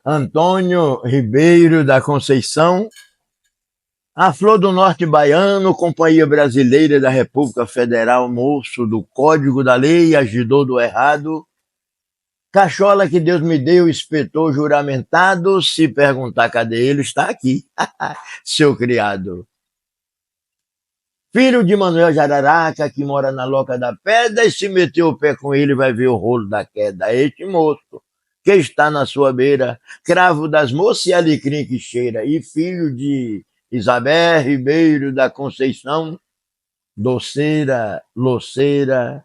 Antônio Ribeiro da Conceição, a Flor do Norte Baiano, Companhia Brasileira da República Federal, moço do Código da Lei, agidor do errado, cachola que Deus me deu, inspetor juramentado, se perguntar cadê ele, está aqui, seu criado. Filho de Manuel Jararaca, que mora na Loca da Pedra, e se meteu o pé com ele, vai ver o rolo da queda. Este moço, que está na sua beira, cravo das moças e alecrim que cheira, e filho de Isabel Ribeiro da Conceição, doceira, loceira,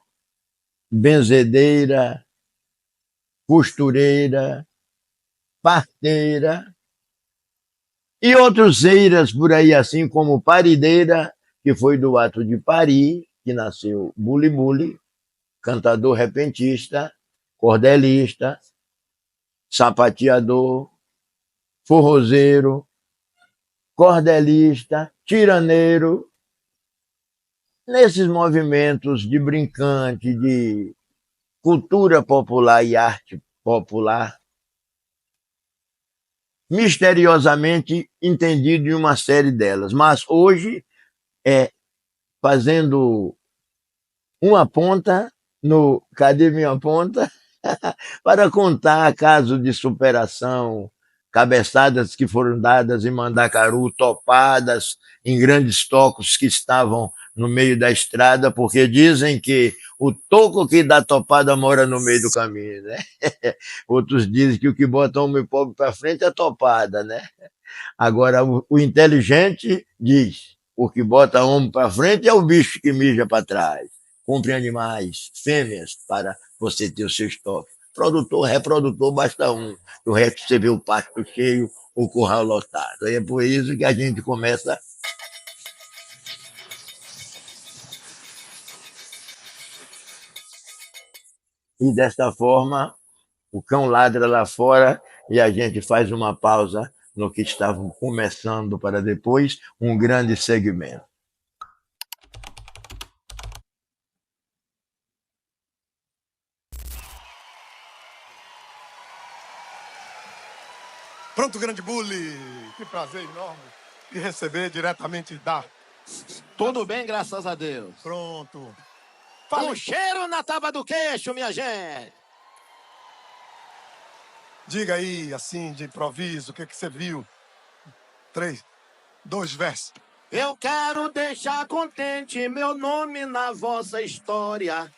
benzedeira, costureira, parteira, e outros eiras por aí, assim como parideira, que foi do ato de parir, que nasceu Buli Buli, cantador repentista, cordelista, sapateador, forrozeiro, cordelista, tiraneiro, nesses movimentos de brincante, de cultura popular e arte popular, misteriosamente entendido em uma série delas. Mas hoje, fazendo uma ponta no Cadê Minha Ponta? Para contar casos de superação, cabeçadas que foram dadas em Mandacaru, topadas em grandes tocos que estavam no meio da estrada, porque dizem que o toco que dá topada mora no meio do caminho, né? Outros dizem que o que bota homem pobre para frente é topada, né? Agora, o inteligente diz, o que bota homem para frente é o bicho que mija para trás. Compre animais, fêmeas, para você ter o seu estoque. Produtor, reprodutor, basta um. O resto você vê o pasto cheio, o curral lotado. E é por isso que a gente começa. E desta forma, o cão ladra lá fora e a gente faz uma pausa no que estavam começando para depois um grande segmento. Pronto, grande Bully. Que prazer enorme de receber diretamente da... Tudo bem, graças a Deus. Pronto. Um cheiro na tábua do queixo, minha gente. Diga aí, assim, de improviso, o que você viu? 3, 2 versos. Eu quero deixar contente meu nome na vossa história.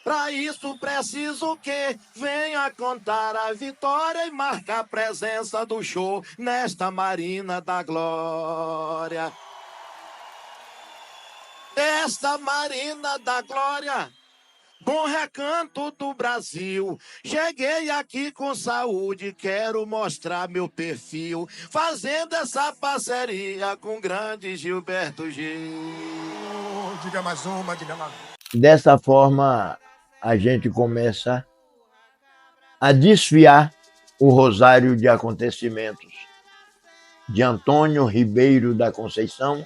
Pra isso preciso que venha contar a vitória e marcar a presença do show nesta Marina da Glória. Esta Marina da Glória, bom recanto do Brasil. Cheguei aqui com saúde, quero mostrar meu perfil, fazendo essa parceria com o grande Gilberto Gil. Diga mais uma, diga mais. Dessa forma, a gente começa a desfiar o rosário de acontecimentos de Antônio Ribeiro da Conceição,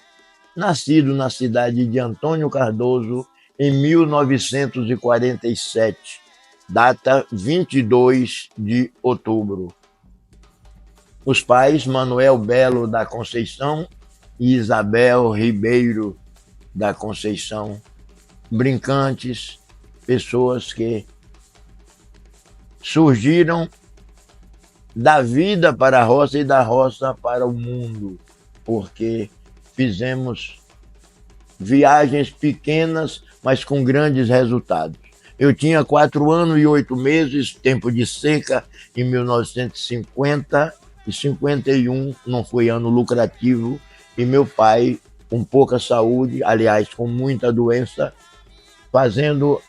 nascido na cidade de Antônio Cardoso em 1947, data 22 de outubro. Os pais, Manuel Belo da Conceição e Isabel Ribeiro da Conceição, brincantes, pessoas que surgiram da vida para a roça e da roça para o mundo, porque fizemos viagens pequenas, mas com grandes resultados. Eu tinha 4 anos e 8 meses, tempo de seca, em 1950 e 51, não foi ano lucrativo, e meu pai, com pouca saúde, aliás, com muita doença, fazendo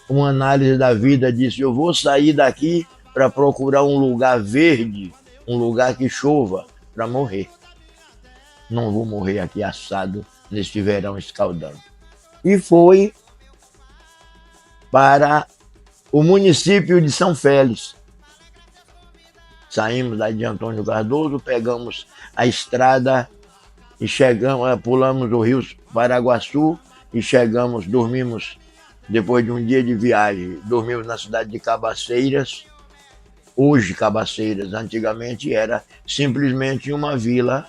uma análise da vida, disse: eu vou sair daqui para procurar um lugar verde, um lugar que chova, para morrer. Não vou morrer aqui assado neste verão escaldando. E foi para o município de São Félix. Saímos daí de Antônio Cardoso, pegamos a estrada e chegamos, pulamos o rio Paraguaçu e chegamos, dormimos, depois de um dia de viagem, dormimos na cidade de Cabaceiras, hoje Cabaceiras, antigamente era simplesmente uma vila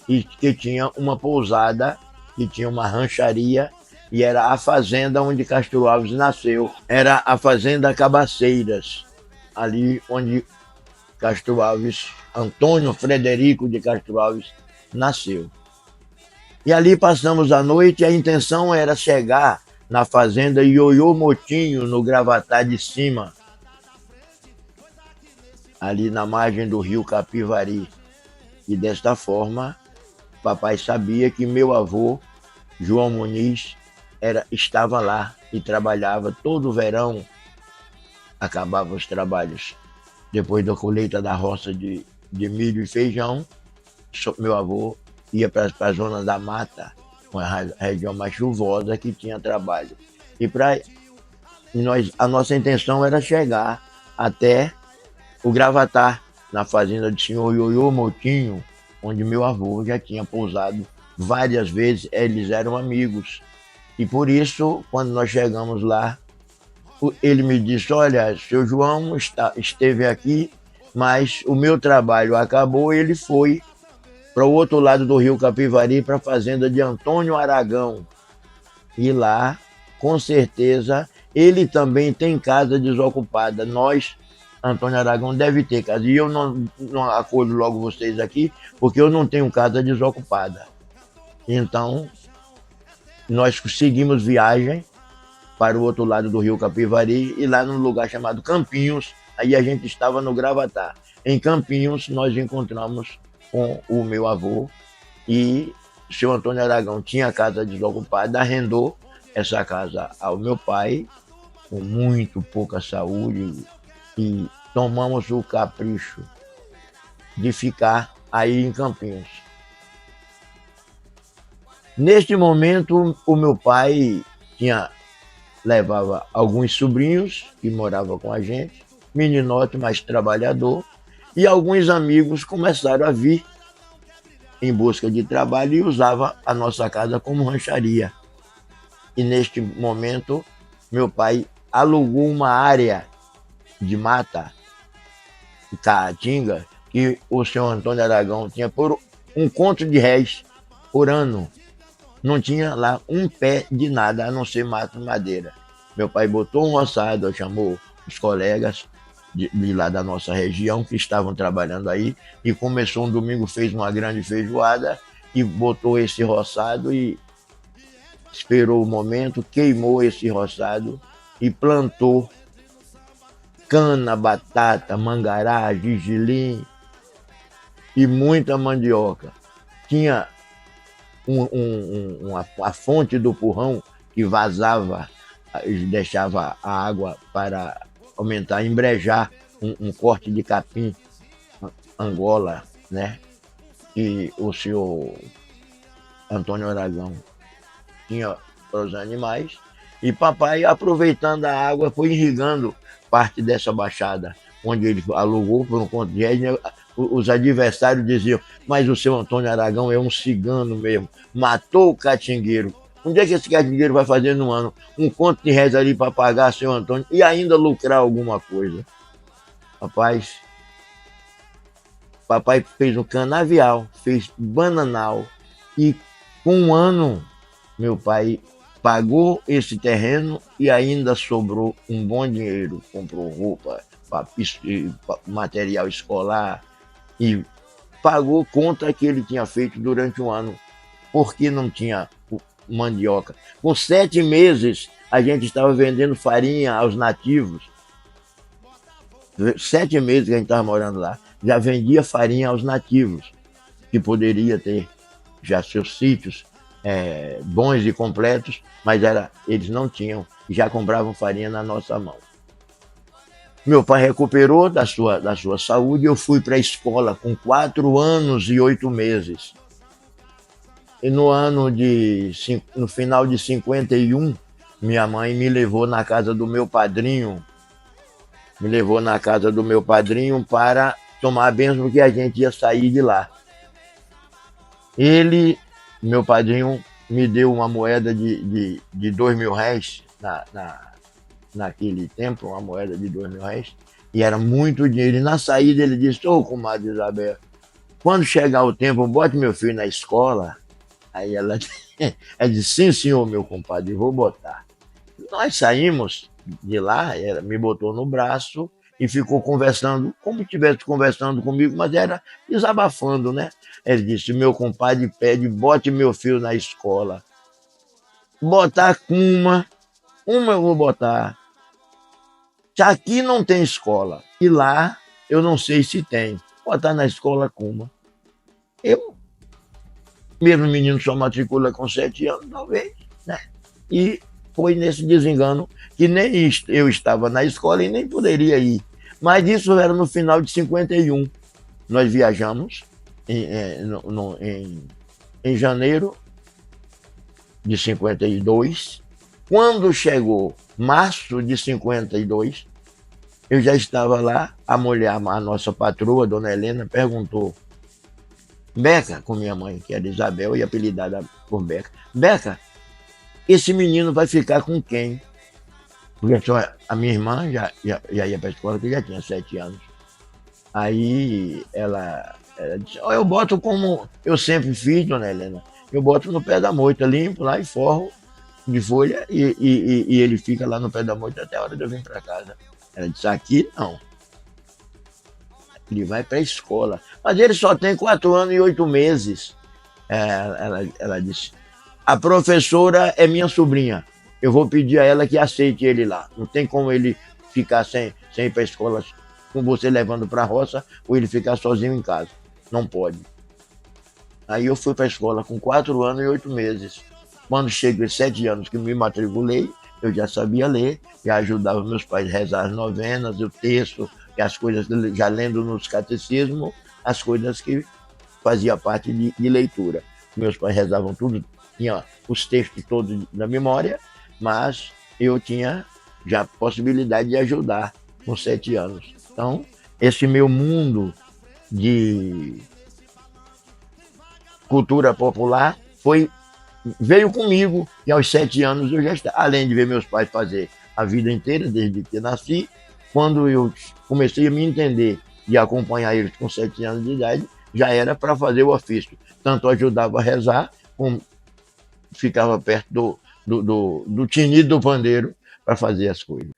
e que tinha uma pousada, que tinha uma rancharia, e era a fazenda onde Castro Alves nasceu. Era a fazenda Cabaceiras, ali onde Castro Alves, Antônio Frederico de Castro Alves, nasceu. E ali passamos a noite, e a intenção era chegar na fazenda Ioiô Motinho, no Gravatá de Cima, ali na margem do rio Capivari. E desta forma, papai sabia que meu avô, João Muniz, estava lá e trabalhava todo o verão, acabava os trabalhos. Depois da colheita da roça de milho e feijão, meu avô ia para a zona da mata, uma região mais chuvosa que tinha trabalho. E a nossa intenção era chegar até o Gravatá, na fazenda do senhor Ioiô Motinho, onde meu avô já tinha pousado várias vezes, eles eram amigos. E por isso, quando nós chegamos lá, ele me disse: olha, seu João esteve aqui, mas o meu trabalho acabou, e ele foi para o outro lado do rio Capivari, para a fazenda de Antônio Aragão. E lá, com certeza, ele também tem casa desocupada. Antônio Aragão deve ter casa. E eu não acolho logo vocês aqui, porque eu não tenho casa desocupada. Então, nós seguimos viagem para o outro lado do rio Capivari, e lá num lugar chamado Campinhos, aí a gente estava no Gravatá. Em Campinhos, nós encontramos com o meu avô, e o seu Antônio Aragão tinha casa desocupada, arrendou essa casa ao meu pai, com muito pouca saúde, e tomamos o capricho de ficar aí em Campinhos. Neste momento, o meu pai levava alguns sobrinhos que moravam com a gente, meninote, mas trabalhador, e alguns amigos começaram a vir em busca de trabalho e usava a nossa casa como rancharia. E neste momento, meu pai alugou uma área de mata, Caatinga, que o senhor Antônio Aragão tinha por R$1 por ano. Não tinha lá um pé de nada, a não ser mato e madeira. Meu pai botou um roçado, chamou os colegas de lá da nossa região que estavam trabalhando aí, e começou um domingo, fez uma grande feijoada e botou esse roçado, e esperou o momento, queimou esse roçado e plantou cana, batata, mangará, gergelim e muita mandioca. Tinha a fonte do Purrão que vazava, deixava a água para aumentar, embrejar um corte de capim Angola, né? E o senhor Antônio Aragão tinha para os animais, e papai, aproveitando a água, foi irrigando parte dessa baixada, onde ele alugou por um conto de réis. Os adversários diziam: mas o seu Antônio Aragão é um cigano mesmo, matou o catingueiro. Onde é que esse catingueiro vai fazer no ano? Um conto de réis ali para pagar seu Antônio e ainda lucrar alguma coisa. Papai fez um canavial, fez bananal, e com um ano meu pai pagou esse terreno e ainda sobrou um bom dinheiro. Comprou roupa, material escolar, e pagou conta que ele tinha feito durante um ano, porque não tinha mandioca. Com 7 meses, a gente estava vendendo farinha aos nativos. 7 meses que a gente estava morando lá, já vendia farinha aos nativos, que poderia ter já seus sítios bons e completos, mas eles não tinham, já compravam farinha na nossa mão. Meu pai recuperou da sua saúde, eu fui para a escola com 4 anos e 8 meses. E no final de 51, minha mãe me levou na casa do meu padrinho. Para tomar a bênção, porque a gente ia sair de lá. Meu padrinho, me deu uma moeda de R$2.000 naquele tempo, uma moeda de R$2.000, E era muito dinheiro. E na saída ele disse: ô, comadre Isabel, quando chegar o tempo, bote meu filho na escola. Aí ela, ela disse: sim, senhor, meu compadre, vou botar. Nós saímos de lá, ela me botou no braço e ficou conversando, como se estivesse conversando comigo, mas era desabafando, né? Ele disse: meu compadre pede, bote meu filho na escola. Botar com uma eu vou botar. Se aqui não tem escola, e lá eu não sei se tem, botar na escola com uma. Eu, mesmo menino só matricula com 7 anos, talvez, né? E foi nesse desengano que nem eu estava na escola e nem poderia ir. Mas isso era no final de 51. Nós viajamos em janeiro de 52. Quando chegou março de 52, eu já estava lá. A mulher, a nossa patroa, dona Helena, perguntou: Beca, com minha mãe, que era Isabel e apelidada por Beca: Beca, esse menino vai ficar com quem? Porque só a minha irmã já ia para a escola, que já tinha 7 anos. Aí ela disse: oh, eu boto como eu sempre fiz, dona Helena, eu boto no pé da moita, limpo lá e forro de folha e ele fica lá no pé da moita até a hora de eu vir para casa. Ela disse: aqui não. Ele vai para a escola. Mas ele só tem 4 anos e 8 meses. Ela disse: a professora é minha sobrinha. Eu vou pedir a ela que aceite ele lá. Não tem como ele ficar sem ir para a escola com você levando para a roça ou ele ficar sozinho em casa. Não pode. Aí eu fui para a escola com 4 anos e 8 meses. Quando chegou aos 7 anos que me matriculei, eu já sabia ler, já ajudava meus pais a rezar as novenas, o texto, e as coisas, já lendo nos catecismos, as coisas que fazia parte de leitura. Meus pais rezavam tudo, tinha os textos todos na memória, mas eu tinha já a possibilidade de ajudar com 7 anos. Então, esse meu mundo de cultura popular veio comigo, e aos 7 anos eu já estava, além de ver meus pais fazer a vida inteira, desde que nasci, quando eu comecei a me entender e acompanhar eles com 7 anos de idade, já era para fazer o ofício. Tanto ajudava a rezar, como ficava perto do tinido do pandeiro para fazer as coisas.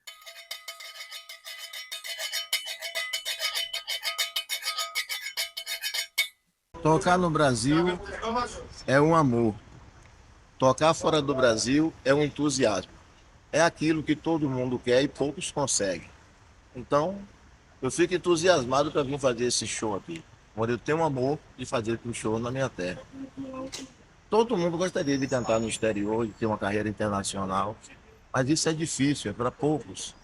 Tocar no Brasil é um amor. Tocar fora do Brasil é um entusiasmo. É aquilo que todo mundo quer e poucos conseguem. Então, eu fico entusiasmado para vir fazer esse show aqui, onde eu tenho um amor de fazer um show na minha terra. Todo mundo gostaria de cantar no exterior, de ter uma carreira internacional, mas isso é difícil, é para poucos.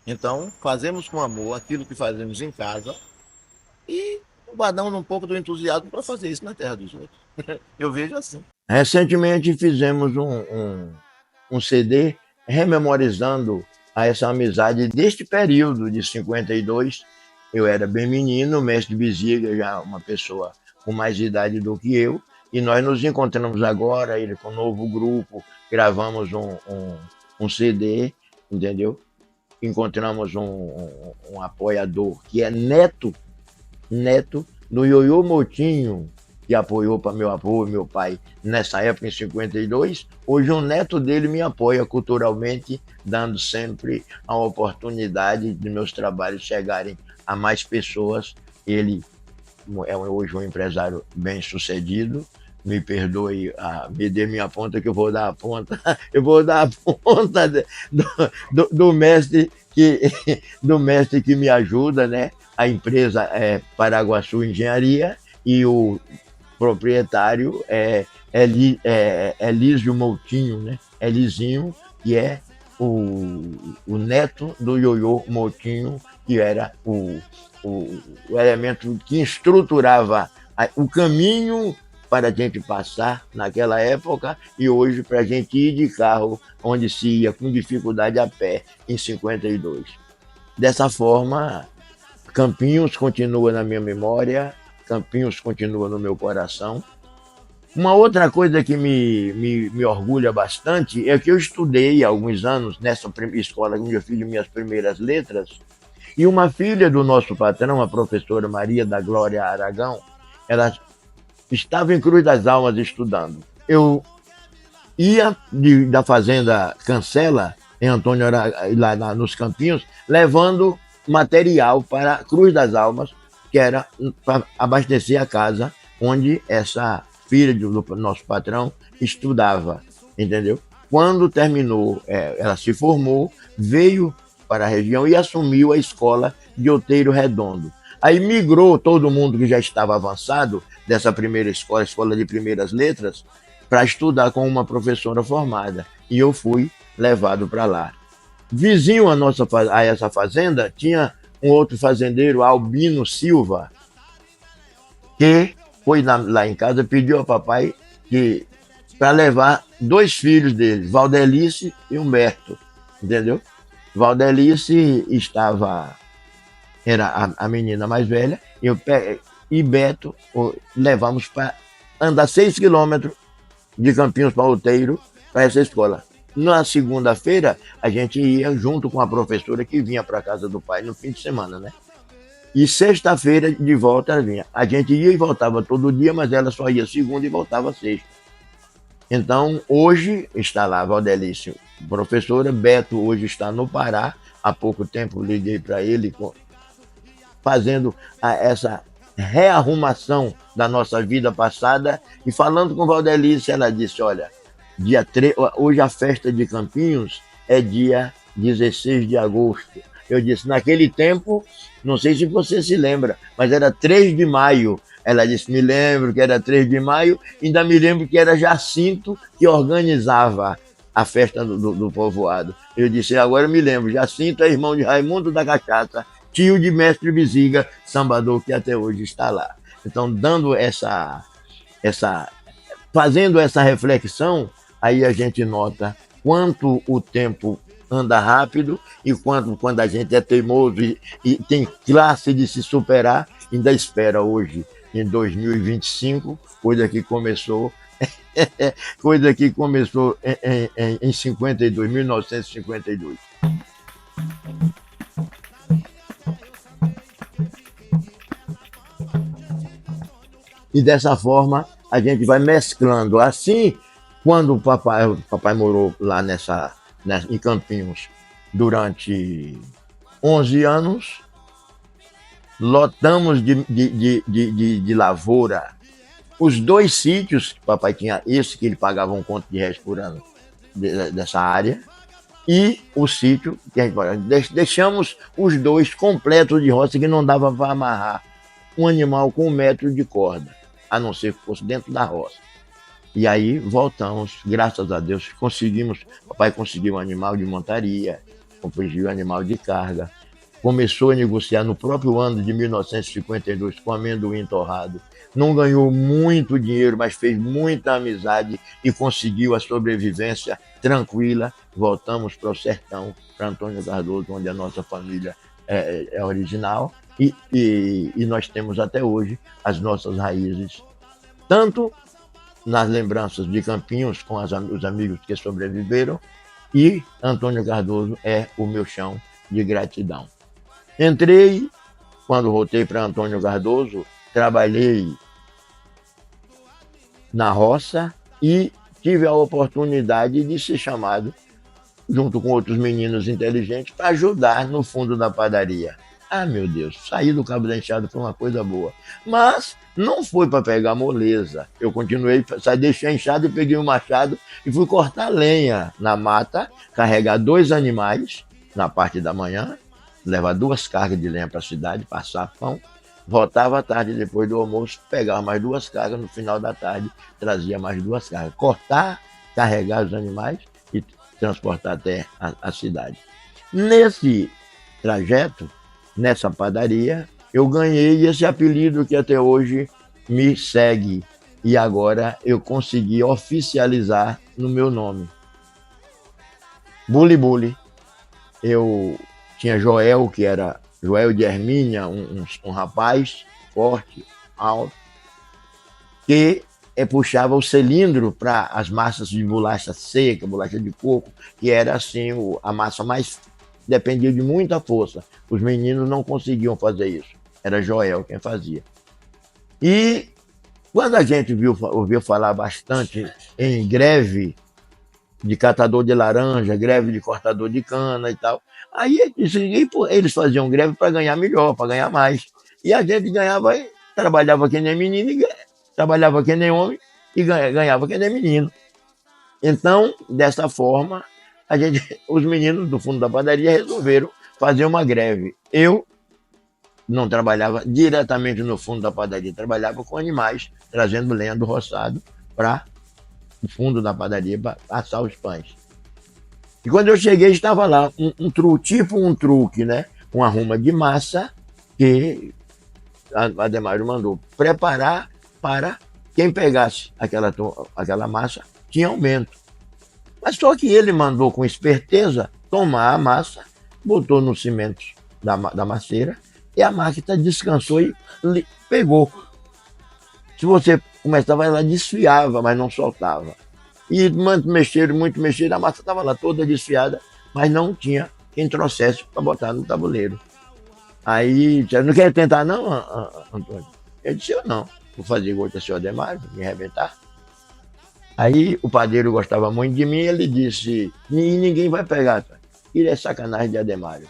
Então, fazemos com amor aquilo que fazemos em casa e guardamos um pouco do entusiasmo para fazer isso na terra dos outros. Eu vejo assim. Recentemente fizemos um CD rememorizando essa amizade deste período de 52. Eu era bem menino, o mestre Beziga já uma pessoa com mais idade do que eu, e nós nos encontramos agora, ele com um novo grupo, gravamos um CD, entendeu? Encontramos um apoiador que é neto do Ioiô Moutinho, que apoiou para meu avô e meu pai nessa época, em 52. Hoje um neto dele me apoia culturalmente, dando sempre a oportunidade de meus trabalhos chegarem a mais pessoas. Ele é hoje um empresário bem sucedido. Me perdoe, me dê minha ponta que eu vou dar a ponta. Eu vou dar a ponta do mestre que me ajuda, né? A empresa é Paraguaçu Engenharia e o proprietário é Elísio Moutinho, né? Elisinho, que é o neto do Ioiô Moutinho, que era o elemento que estruturava o caminho para a gente passar naquela época e hoje para a gente ir de carro, onde se ia com dificuldade a pé em 52. Dessa forma, Campinhos continua na minha memória, Campinhos continua no meu coração. Uma outra coisa que me orgulha bastante é que eu estudei há alguns anos nessa escola onde eu fiz minhas primeiras letras, E uma filha do nosso patrão, a professora Maria da Glória Aragão, ela estava em Cruz das Almas estudando. Eu ia da fazenda Cancela, em Antônio lá nos Campinhos, levando material para Cruz das Almas, que era para abastecer a casa onde essa filha do nosso patrão estudava, entendeu? Quando terminou, ela se formou, veio para a região e assumiu a escola de Outeiro Redondo. Aí migrou todo mundo que já estava avançado dessa primeira escola, escola de primeiras letras, para estudar com uma professora formada. E eu fui levado para lá. Vizinho a essa fazenda, tinha um outro fazendeiro, Albino Silva, que foi lá em casa, pediu ao papai para levar 2 filhos dele, Valdelice e Humberto, entendeu? Valdelice era a menina mais velha, e Beto levamos para andar 6 quilômetros de Campinhos para Outeiro, para essa escola. Na segunda-feira, a gente ia junto com a professora que vinha para a casa do pai no fim de semana, né? E sexta-feira, de volta, ela vinha. A gente ia e voltava todo dia, mas ela só ia segunda e voltava sexta. Então, hoje está lá a Valdelice, professora. Beto hoje está no Pará. Há pouco tempo liguei para ele, fazendo essa rearrumação da nossa vida passada. E falando com Valdelice, ela disse, olha, hoje a festa de Campinhos é dia 16 de agosto. Eu disse, naquele tempo, não sei se você se lembra, mas era 3 de maio. Ela disse, me lembro que era 3 de maio, ainda me lembro que era Jacinto que organizava a festa do povoado. Eu disse, agora eu me lembro, Jacinto é irmão de Raimundo da Cachaça, tio de Mestre Bexiga, sambador que até hoje está lá. Então, fazendo essa reflexão, aí a gente nota quanto o tempo anda rápido e quando a gente é teimoso e tem classe de se superar, ainda espera hoje, em 2025, coisa que começou em 52, 1952. E dessa forma a gente vai mesclando. Assim, quando o papai morou lá em Campinhos durante 11 anos, lotamos de lavoura os 2 sítios que o papai tinha, esse que ele pagava um conto de réis por ano dessa área, e o sítio que a gente deixamos os 2 completos de roça, que não dava para amarrar um animal com 1 metro de corda, a não ser que fosse dentro da roça. E aí voltamos, graças a Deus, papai conseguiu um animal de montaria, conseguiu um animal de carga, começou a negociar no próprio ano de 1952 com amendoim torrado. Não ganhou muito dinheiro, mas fez muita amizade e conseguiu a sobrevivência tranquila. Voltamos para o sertão, para Antônio Cardoso, onde a nossa família é original. E nós temos até hoje as nossas raízes, tanto nas lembranças de Campinhos com os amigos que sobreviveram, e Antônio Cardoso é o meu chão de gratidão. Entrei, quando voltei para Antônio Cardoso, trabalhei na roça e tive a oportunidade de ser chamado, junto com outros meninos inteligentes, para ajudar no fundo da padaria. Ah, meu Deus, sair do Cabo da Enxada foi uma coisa boa. Mas não foi para pegar moleza. Eu continuei, deixei a enxada e peguei o machado e fui cortar lenha na mata, carregar 2 animais na parte da manhã, levar 2 cargas de lenha para a cidade, passar pão, voltava à tarde depois do almoço, pegava mais 2 cargas, no final da tarde trazia mais 2 cargas. Cortar, carregar os animais e transportar até a cidade. Nesse trajeto, nessa padaria, eu ganhei esse apelido que até hoje me segue. E agora eu consegui oficializar no meu nome. Buli Buli. Eu tinha Joel, que era Joel de Hermínia, um rapaz forte, alto, que puxava o cilindro para as massas de bolacha seca, bolacha de coco, que era assim a massa mais dependia de muita força. Os meninos não conseguiam fazer isso. Era Joel quem fazia. E quando a gente ouviu falar bastante em greve de catador de laranja, greve de cortador de cana e tal, aí eles faziam greve para ganhar melhor, para ganhar mais. E a gente ganhava, trabalhava que nem menino, trabalhava que nem homem e ganhava que nem menino. Então, dessa forma, os meninos do fundo da padaria resolveram fazer uma greve. Eu não trabalhava diretamente no fundo da padaria, trabalhava com animais, trazendo lenha do roçado para o fundo da padaria para assar os pães. E quando eu cheguei, estava lá tipo um truque, né? Uma arruma de massa que a Ademário mandou preparar para quem pegasse aquela massa tinha aumento. Mas só que ele mandou com esperteza tomar a massa, botou no cimento da maceira e a máquina descansou e pegou. Se você começava, ela desfiava, mas não soltava. E muito mexer, a massa estava lá toda desfiada, mas não tinha quem trouxesse para botar no tabuleiro. Aí, você não quer tentar não, Antônio? Eu disse, eu não. Vou fazer igual o senhor Ademário, me arrebentar. Aí o padeiro gostava muito de mim, ele disse, ninguém vai pegar. Ele é sacanagem de Ademário.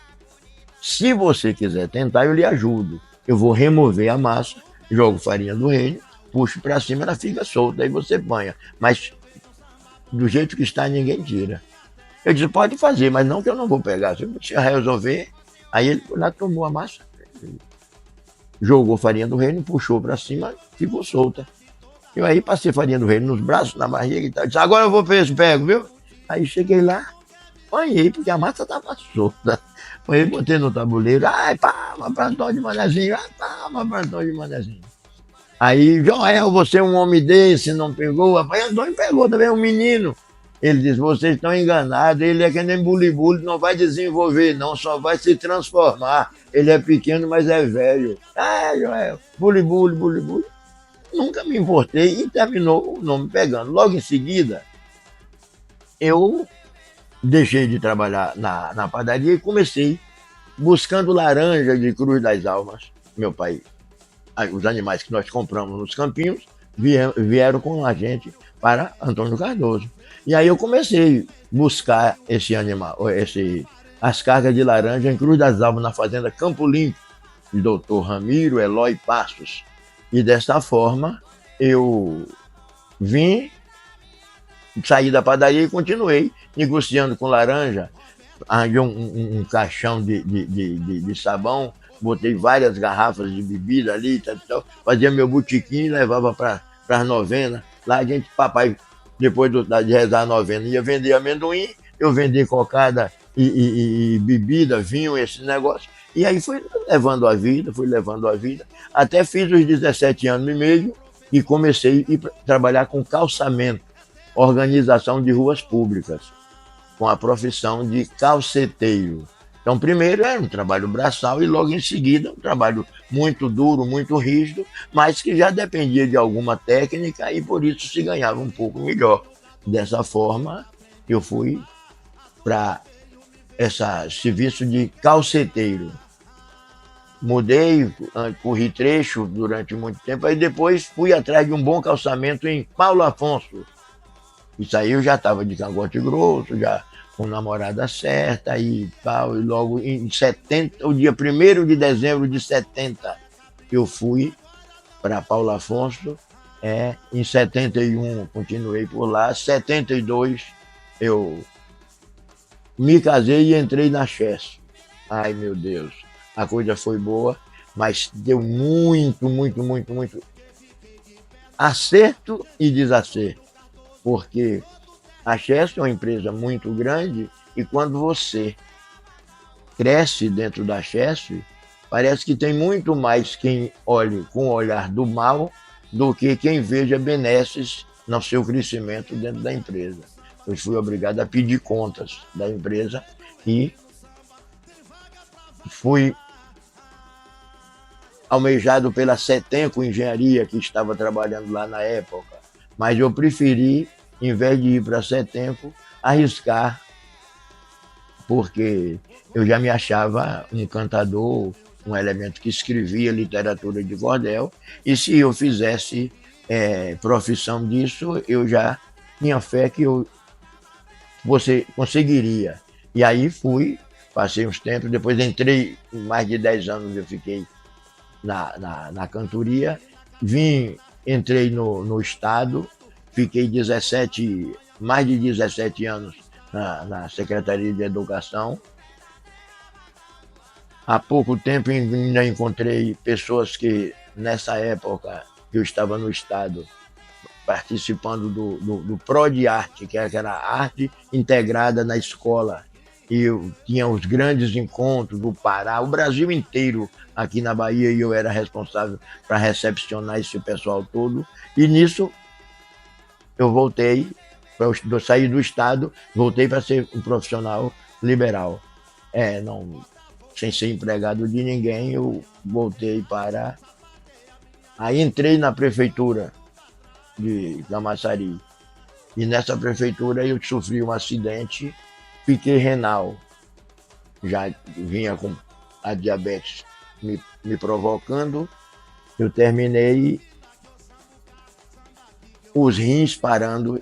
Se você quiser tentar, eu lhe ajudo. Eu vou remover a massa, jogo farinha do reino, puxo para cima, ela fica solta, aí você banha. Mas do jeito que está, ninguém tira. Eu disse, pode fazer, mas não que eu não vou pegar. Se você resolver, aí ele lá tomou a massa, jogou farinha do reino, puxou para cima, ficou solta. Eu aí passei farinha do reino nos braços, na barriga e tal. Disse, agora eu vou ver se pego, viu? Aí cheguei lá, banhei, porque a massa estava solta. Aí botei no tabuleiro, ai, palma para Antônio de Manezinho, ai, palma para Antônio de Manezinho. Aí, Joel, você é um homem desse, não pegou? Rapaz, Antônio pegou também, um menino. Ele disse, vocês estão enganados, ele é que nem buli-buli, não vai desenvolver, não, só vai se transformar. Ele é pequeno, mas é velho. Ah, Joel, buli-buli, buli-buli. Nunca me importei e terminou o nome pegando. Logo em seguida, eu deixei de trabalhar na padaria e comecei buscando laranja de Cruz das Almas. Meu pai, os animais que nós compramos nos campinhos, vieram com a gente para Antônio Cardoso. E aí eu comecei a buscar esse animal, as cargas de laranja em Cruz das Almas, na fazenda Campo Limpo, de Dr. Ramiro Eloy Passos. E dessa forma, eu saí da padaria e continuei negociando com laranja. Arranjei um caixão de sabão, botei várias garrafas de bebida ali, tal, fazia meu botequim e levava para as novenas. Lá papai, depois de rezar a novena, ia vender amendoim, eu vendia cocada e bebida, vinho, esse negócio. E aí fui levando a vida, até fiz os 17 anos e meio e comecei a trabalhar com calçamento, organização de ruas públicas, com a profissão de calceteiro. Então, primeiro era um trabalho braçal e logo em seguida um trabalho muito duro, muito rígido, mas que já dependia de alguma técnica e por isso se ganhava um pouco melhor. Dessa forma, eu fui para esse serviço de calceteiro. Mudei, corri trecho durante muito tempo, aí depois fui atrás de um bom calçamento em Paulo Afonso. Isso aí eu já estava de cangote grosso, já com namorada certa e tal, e logo em 70, o dia 1º de dezembro de 70, eu fui para Paulo Afonso, em 71 continuei por lá, 72 eu me casei e entrei na Chess. Ai, meu Deus, a coisa foi boa, mas deu muito acerto e desacerto, porque a Chess é uma empresa muito grande e quando você cresce dentro da Chess, parece que tem muito mais quem olhe com o olhar do mal do que quem veja benesses no seu crescimento dentro da empresa. Eu fui obrigado a pedir contas da empresa e fui almejado pela Setenco Engenharia, que estava trabalhando lá na época, mas eu preferi, em vez de ir para a Setenco, arriscar porque eu já me achava um cantador, um elemento que escrevia literatura de cordel, e se eu fizesse profissão disso, eu já tinha fé que você conseguiria. E aí fui, passei uns tempos, depois entrei, mais de 10 anos eu fiquei na cantoria, entrei no Estado, fiquei mais de 17 anos na Secretaria de Educação. Há pouco tempo ainda encontrei pessoas que, nessa época que eu estava no Estado, participando do PRODE-Arte, que era a arte integrada na escola. E eu tinha os grandes encontros do Pará, o Brasil inteiro aqui na Bahia, e eu era responsável para recepcionar esse pessoal todo. E nisso eu voltei, eu saí do Estado, voltei para ser um profissional liberal. Sem ser empregado de ninguém, eu voltei para... Aí entrei na prefeitura de Camaçari. E nessa prefeitura eu sofri um acidente, fiquei renal. Já vinha com a diabetes me provocando. Eu terminei os rins parando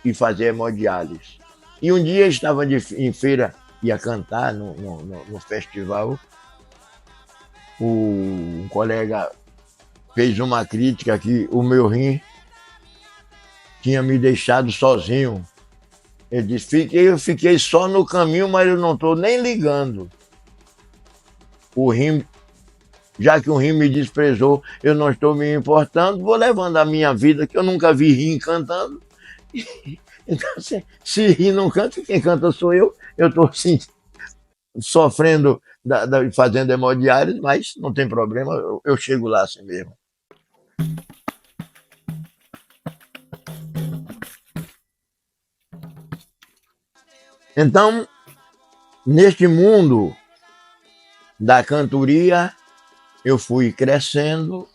e fazer hemodiálise. E um dia estava em feira, ia cantar no festival. Um colega fez uma crítica que o meu rim tinha me deixado sozinho. Ele disse, eu fiquei só no caminho, mas eu não estou nem ligando. O rim, já que o rim me desprezou, eu não estou me importando, vou levando a minha vida, que eu nunca vi rim cantando. Então, se rim não canta, quem canta sou eu. Eu estou assim, sofrendo, fazendo hemodiálise, mas não tem problema, eu chego lá assim mesmo. Então, neste mundo da cantoria, eu fui crescendo,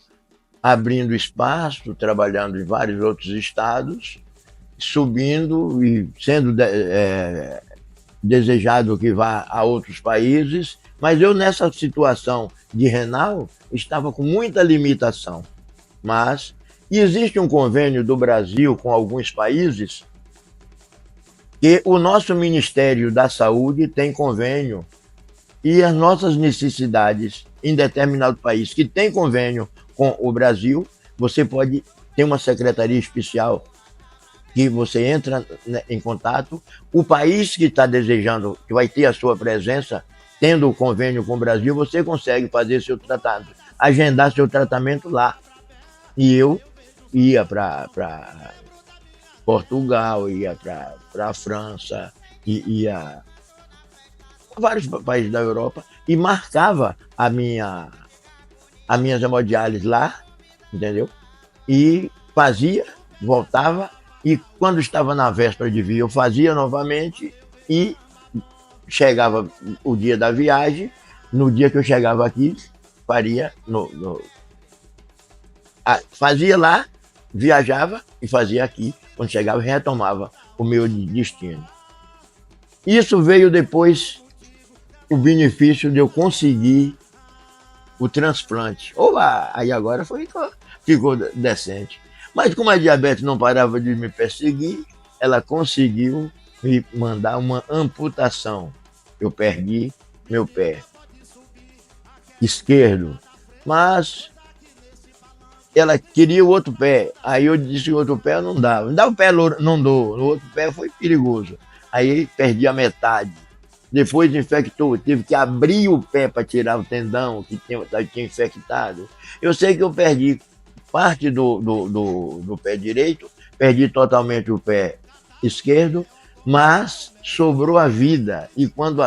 abrindo espaço, trabalhando em vários outros estados, subindo e sendo desejado que vá a outros países, mas eu, nessa situação de renal, estava com muita limitação. Mas existe um convênio do Brasil com alguns países que o nosso Ministério da Saúde tem convênio, e as nossas necessidades em determinado país que tem convênio com o Brasil, você pode ter uma secretaria especial que você entra em contato. O país que está desejando, que vai ter a sua presença, tendo o convênio com o Brasil, você consegue fazer seu tratamento, agendar seu tratamento lá. E eu ia para Portugal, ia para a França, ia a vários países da Europa e marcava as minhas hemodiálises lá, entendeu? E fazia, voltava, e quando estava na véspera de vir, eu fazia novamente, e chegava o dia da viagem. No dia que eu chegava aqui, faria fazia lá, viajava e fazia aqui. Quando chegava, retomava o meu destino. Isso veio depois, o benefício de eu conseguir o transplante. Aí agora ficou decente. Mas como a diabetes não parava de me perseguir, ela conseguiu me mandar uma amputação. Eu perdi meu pé esquerdo, mas ela queria o outro pé. Aí eu disse que o outro pé não dava. Me dá o pé, não dou. O outro pé foi perigoso. Aí perdi a metade. Depois infectou, tive que abrir o pé para tirar o tendão que tinha infectado. Eu sei que eu perdi parte do pé direito, perdi totalmente o pé esquerdo, mas sobrou a vida. E quando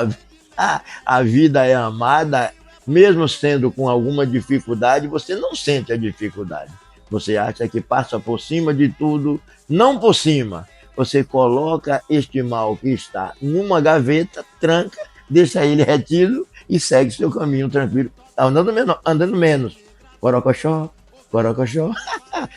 a vida é amada, mesmo sendo com alguma dificuldade, você não sente a dificuldade. Você acha que passa por cima de tudo, não por cima. Você coloca este mal que está numa gaveta, tranca, deixa ele retido e segue seu caminho tranquilo, andando menos. Corocochó, corocochó.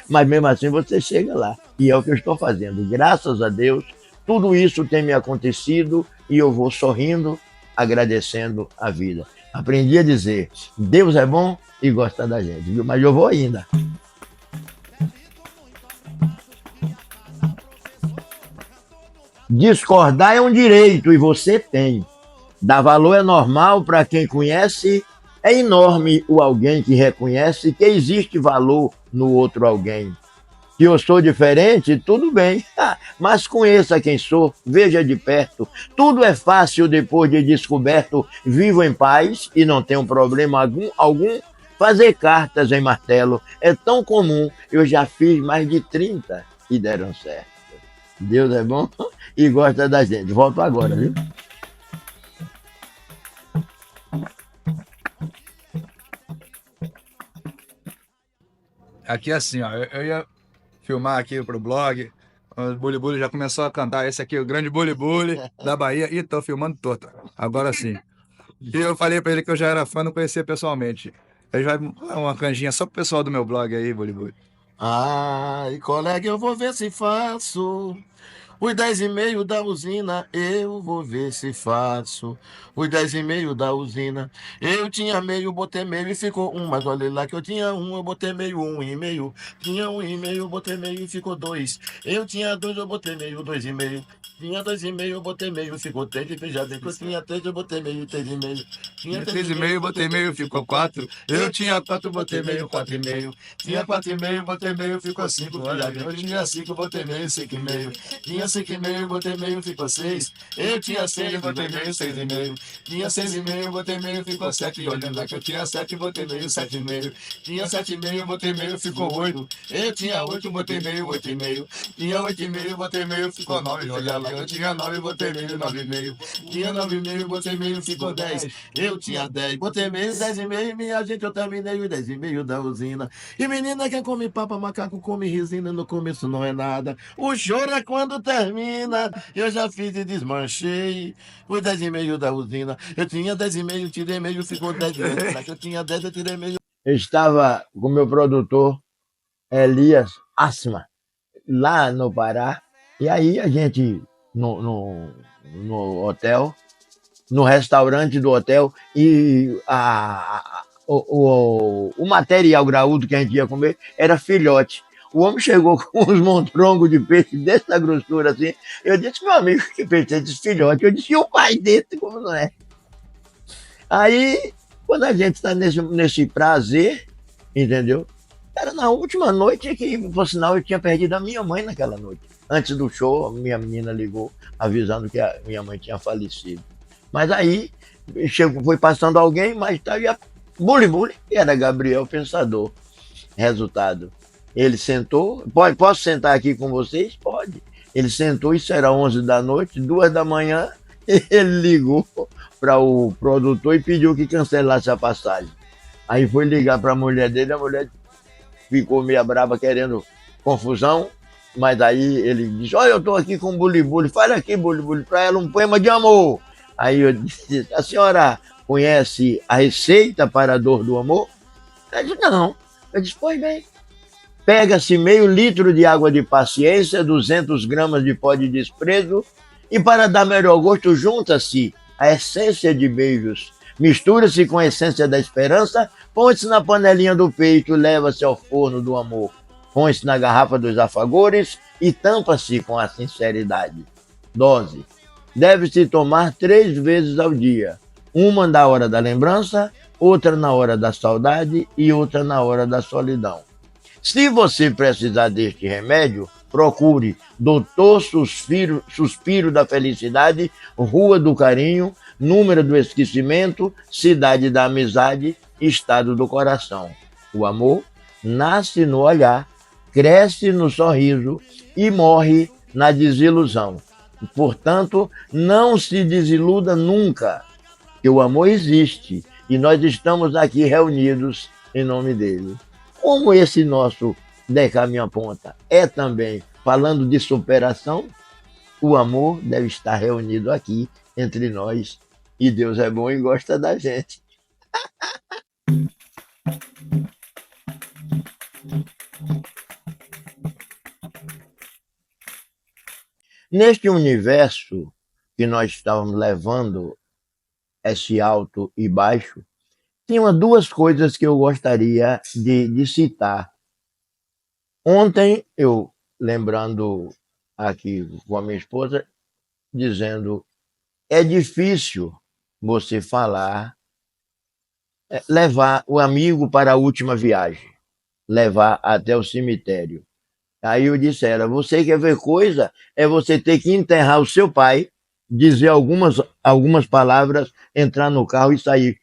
Mas mesmo assim você chega lá. E é o que eu estou fazendo. Graças a Deus, tudo isso tem me acontecido e eu vou sorrindo agradecendo a vida. Aprendi a dizer, Deus é bom e gosta da gente, viu? Mas eu vou ainda. Discordar é um direito e você tem. Dar valor é normal para quem conhece, é enorme o alguém que reconhece que existe valor no outro alguém. Que eu sou diferente, tudo bem, mas conheça quem sou, veja de perto. Tudo é fácil depois de descoberto, vivo em paz e não tenho problema algum. Fazer cartas em martelo é tão comum, eu já fiz mais de 30 e deram certo. Deus é bom e gosta da gente. Volto agora, viu? Aqui é assim, ó, eu ia filmar aqui pro blog, o Bully Bully já começou a cantar, esse aqui é o grande Bully Bully da Bahia, e tô filmando torto, agora sim. E eu falei pra ele que eu já era fã, não conhecia pessoalmente. Ele vai uma canjinha só pro pessoal do meu blog aí, Bully Bully. Ai, colega, eu vou ver se faço. Os 10,5 da usina, eu vou ver se faço. Os 10,5 da usina, eu tinha meio, botei meio e ficou um. Mas olha lá que eu tinha um, eu botei meio, 1,5. Tinha 1,5, botei meio e ficou 2. Eu tinha 2, eu botei meio, 2,5. Tinha 2,5, eu botei meio, ficou 3. E veja bem que eu tinha 3, eu botei meio, 3,5. Tinha 3,5, botei meio, ficou 4. Eu tinha 4, botei meio, 4,5. Tinha 4,5, botei meio, ficou 5. Eu tinha 5, botei meio, 5,5. Tinha 5,5, botei meio, ficou 6. Eu tinha 6, botei meio, 6,5. Tinha 6,5, botei meio, ficou 7. Olhando lá que eu tinha 7, botei meio, 7,5. Tinha 7,5, botei meio, ficou 8. Eu tinha 8, botei meio, 8,5. Tinha 8,5, botei meio, ficou 9. Olha lá, eu tinha 9, botei meio, 9,5. Tinha 9,5, botei meio, ficou 10. Eu tinha 10, botei meio, 10,5. Minha gente, eu terminei os 10,5 da usina. E menina, quem come papa, macaco come resina. No começo não é nada. O choro é quando termina. Eu já fiz e desmanchei os 10,5 da usina. Eu tinha 10,5, tirei meio, ficou 10,5. Eu tinha 10, eu tirei meio. Eu estava com meu produtor, Elias Asma, lá no Pará, e aí a gente, no hotel, no restaurante do hotel, e o material graúdo que a gente ia comer era filhote. O homem chegou com uns montrongos de peixe dessa grossura assim. Eu disse, meu amigo, que peixe é esse filhote? Eu disse, e o pai desse, como não é? Aí, quando a gente está nesse prazer, entendeu? Era na última noite que, por sinal, eu tinha perdido a minha mãe naquela noite. Antes do show, a minha menina ligou avisando que a minha mãe tinha falecido. Mas aí, foi passando alguém, mas estava Bully Bully, e era Gabriel Pensador. Resultado, ele sentou, posso sentar aqui com vocês? Pode. Ele sentou, isso era 11 da noite, 2 da manhã, ele ligou para o produtor e pediu que cancelasse a passagem. Aí foi ligar para a mulher dele, a mulher ficou meio brava querendo confusão, mas aí ele disse, olha, eu estou aqui com o Bully Bully, fala aqui, Bully Bully, para ela um poema de amor. Aí eu disse, a senhora conhece a receita para a dor do amor? Ela disse, não. Eu disse, pois bem, pega-se meio litro de água de paciência, 200 gramas de pó de desprezo, e para dar melhor gosto, junta-se a essência de beijos, mistura-se com a essência da esperança, põe-se na panelinha do peito, leva-se ao forno do amor, põe-se na garrafa dos afagores e tampa-se com a sinceridade. Dose. Deve-se tomar 3 vezes ao dia, uma na hora da lembrança, outra na hora da saudade e outra na hora da solidão. Se você precisar deste remédio, procure Doutor Suspiro da Felicidade, Rua do Carinho, Número do Esquecimento, Cidade da Amizade, Estado do Coração. O amor nasce no olhar, cresce no sorriso e morre na desilusão. Portanto, não se desiluda nunca, que o amor existe e nós estamos aqui reunidos em nome dele. Como esse nosso Deca Minha Ponta é também falando de superação, o amor deve estar reunido aqui entre nós. E Deus é bom e gosta da gente. Neste universo que nós estávamos levando S alto e baixo, tinha duas coisas que eu gostaria de citar. Ontem, eu, lembrando aqui com a minha esposa, dizendo, é difícil você falar, levar o amigo para a última viagem, levar até o cemitério. Aí eu disse a ela, você quer ver coisa? É você ter que enterrar o seu pai, dizer algumas palavras, entrar no carro e sair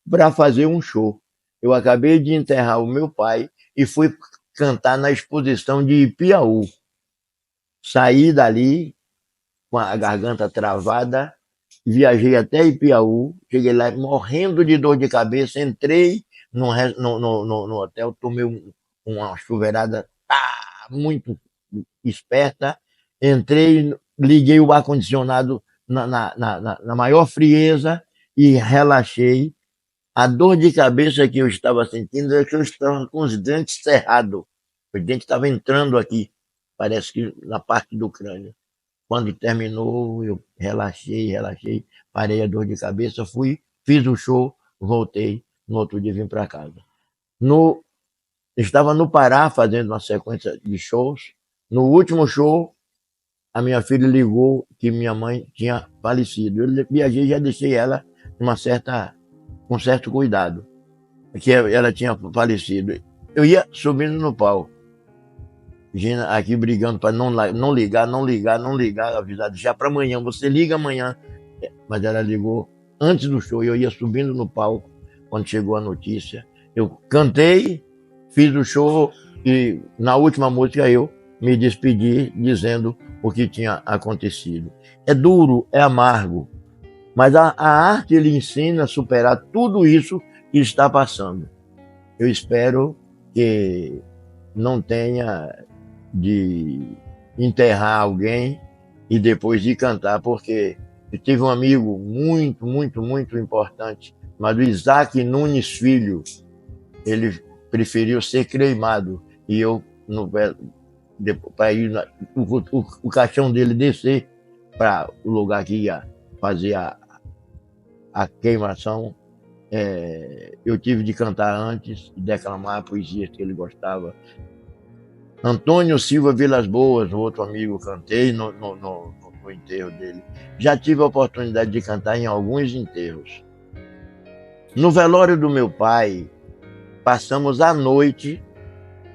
para fazer um show. Eu acabei de enterrar o meu pai e fui cantar na exposição de Ipiaú. Saí dali com a garganta travada, viajei até Ipiaú, cheguei lá morrendo de dor de cabeça, entrei no hotel, tomei uma chuveirada muito esperta, entrei, liguei o ar-condicionado na maior frieza e relaxei. A dor de cabeça que eu estava sentindo é que eu estava com os dentes cerrados. Os dentes estavam entrando aqui, parece que na parte do crânio. Quando terminou, eu relaxei, parei a dor de cabeça, fui, fiz o show, voltei, no outro dia vim para casa. Estava no Pará fazendo uma sequência de shows. No último show, a minha filha ligou que minha mãe tinha falecido. Eu viajei e já deixei ela com certo cuidado, que ela tinha falecido. Eu ia subindo no palco, Gina aqui brigando para não ligar, avisado já para amanhã, você liga amanhã. Mas ela ligou antes do show, eu ia subindo no palco, quando chegou a notícia. Eu cantei, fiz o show e na última música eu me despedi dizendo o que tinha acontecido. É duro, é amargo, mas a arte lhe ensina a superar tudo isso que está passando. Eu espero que não tenha de enterrar alguém e depois de cantar, porque eu tive um amigo muito importante, chamado Isaac Nunes Filho. Ele preferiu ser cremado e eu, para ir o caixão dele descer para o lugar que ia fazer a queimação, eu tive de cantar antes, declamar poesias que ele gostava. Antônio Silva Vilas Boas, um outro amigo, cantei no enterro dele. Já tive a oportunidade de cantar em alguns enterros. No velório do meu pai, passamos a noite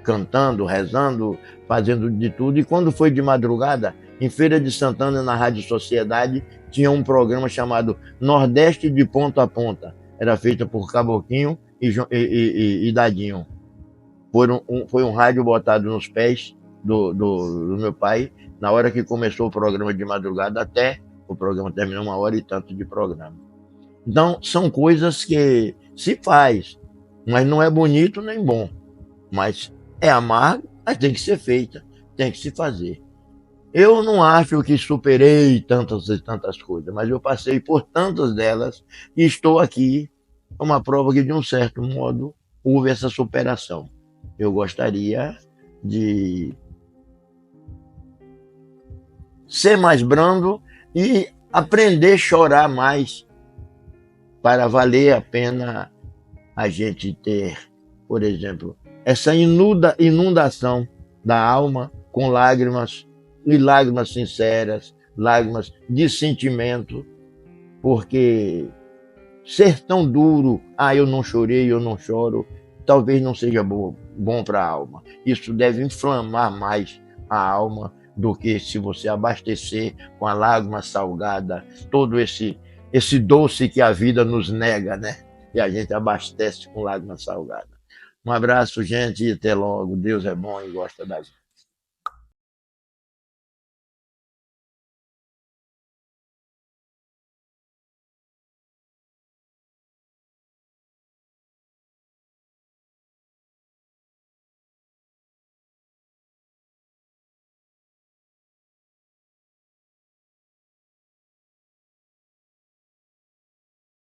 cantando, rezando, fazendo de tudo. E quando foi de madrugada, em Feira de Santana, na Rádio Sociedade, tinha um programa chamado Nordeste de Ponta a Ponta. Era feito por Caboquinho e Dadinho. Foi um rádio botado nos pés do meu pai, na hora que começou o programa de madrugada, até o programa terminou 1 hora e tanto de programa. Então, são coisas que se faz, mas não é bonito nem bom. Mas é amargo, mas tem que ser feita, tem que se fazer. Eu não acho que superei tantas e tantas coisas, mas eu passei por tantas delas e estou aqui. É uma prova que, de um certo modo, houve essa superação. Eu gostaria de ser mais brando e aprender a chorar mais para valer a pena a gente ter, por exemplo, essa inundação da alma com lágrimas, e lágrimas sinceras, lágrimas de sentimento, porque ser tão duro, eu não chorei, eu não choro, talvez não seja bom para a alma. Isso deve inflamar mais a alma do que se você abastecer com a lágrima salgada, todo esse doce que a vida nos nega, né? E a gente abastece com lágrima salgada. Um abraço, gente, e até logo. Deus é bom e gosta da gente.